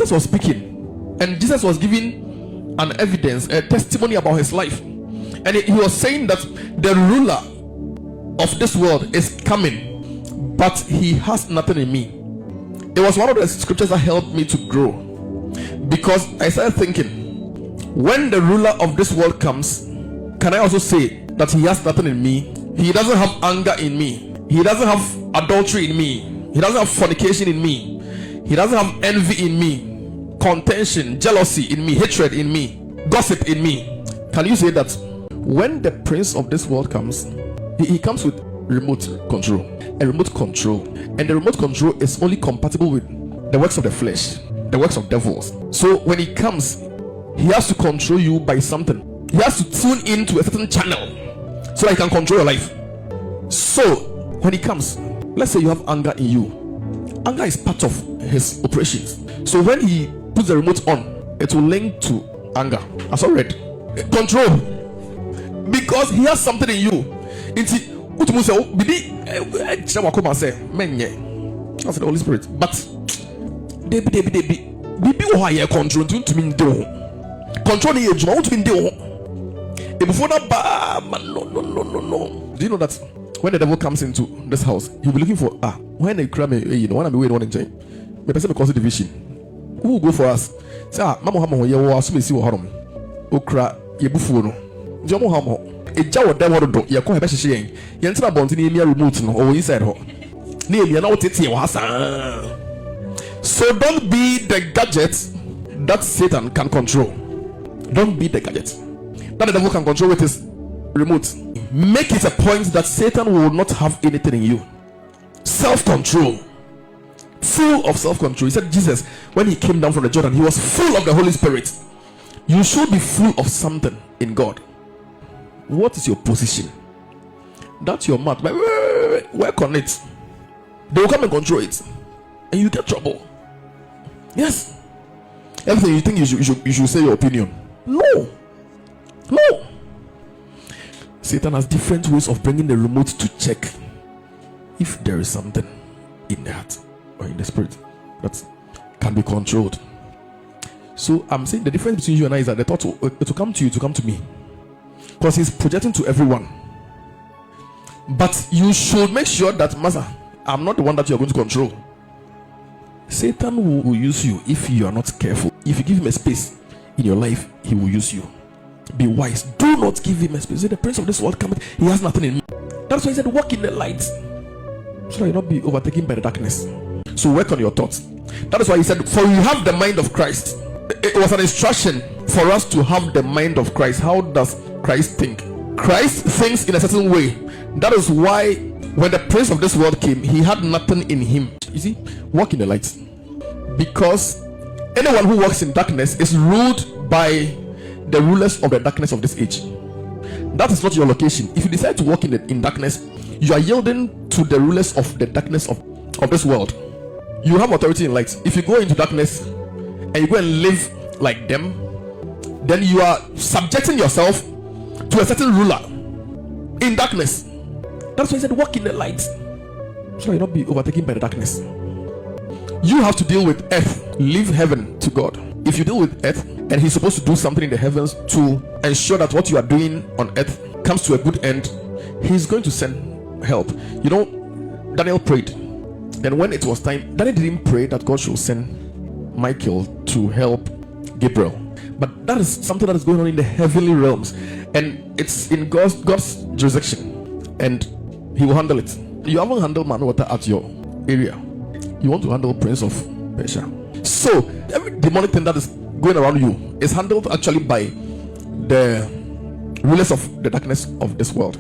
Jesus was speaking, and Jesus was giving an evidence, a testimony about his life, and he was saying that the ruler of this world is coming, but he has nothing in me. It was one of the scriptures that helped me to grow, because I started thinking, when the ruler of this world comes, can I also say that he has nothing in me? He doesn't have anger in me. He doesn't have adultery in me. He doesn't have fornication in me. He doesn't have envy in me, contention, jealousy in me, hatred in me, gossip in me. Can you say that when the prince of this world comes, he comes with remote control, a remote control, and the remote control is only compatible with the works of the flesh, the works of devils. So when he comes, he has to control you by something. He has to tune into a certain channel so that he can control your life. So when he comes, let's say you have anger in you. Anger is part of his operations. So when he puts the remote on, it will link to anger. I saw red. Control. Because he has something in you. That's the Holy Spirit. But control no. Do you know that when the devil comes into this house, he'll be looking for when they cry me, when I'm away, one enjoy. The person cause division. Who will go for us? Say, Mama, you are so busy with Harum. Okra, Yebufuno. Jomo Hamo. A jaw of them, you call her shame. Yentra Bontini remote or inside her. Near you know, so don't be the gadget that Satan can control. Don't be the gadget that the devil can control with his remote. Make it a point that Satan will not have anything in you. Self-control. Full of self-control. He said Jesus, when he came down from the Jordan, he was full of the Holy Spirit. You should be full of something in God. What is your position? That's your mouth. Work on it. They will come and control it, and you get trouble. Yes. Everything you think you should say your opinion. No. Satan has different ways of bringing the remote to check if there is something in the heart or in the spirit that can be controlled. So I'm saying the difference between you and I is that the thought it will come to you to come to me, because he's projecting to everyone. But you should make sure that, Master, I'm not the one that you are going to control. Satan will use you if you are not careful. If you give him a space in your life, he will use you. Be wise. Do not give him a space. Say, the prince of this world cometh, he has nothing in me. That's why he said, walk in the light, so that you not be overtaken by the darkness. So work on your thoughts. That is why he said, for you have the mind of Christ. It was an instruction for us to have the mind of Christ. How does Christ think? Christ thinks in a certain way. That is why when the prince of this world came, he had nothing in him. You see, walk in the light. Because anyone who walks in darkness is ruled by the rulers of the darkness of this age. That is not your location. If you decide to walk in darkness, you are yielding to the rulers of the darkness of this world. You have authority in light. If you go into darkness and you go and live like them, then you are subjecting yourself to a certain ruler in darkness. That's why he said, walk in the light, so you not be overtaken by the darkness. You have to deal with earth. Leave heaven to God. If you deal with earth, and he's supposed to do something in the heavens to ensure that what you are doing on earth comes to a good end, he's going to send help. You know, Daniel prayed. Then when it was time, Daniel didn't pray that God should send Michael to help Gabriel. But that is something that is going on in the heavenly realms, and it's in God's jurisdiction, and he will handle it. You haven't handled man water at your area. You want to handle Prince of Persia. So every demonic thing that is going around you is handled actually by the rulers of the darkness of this world.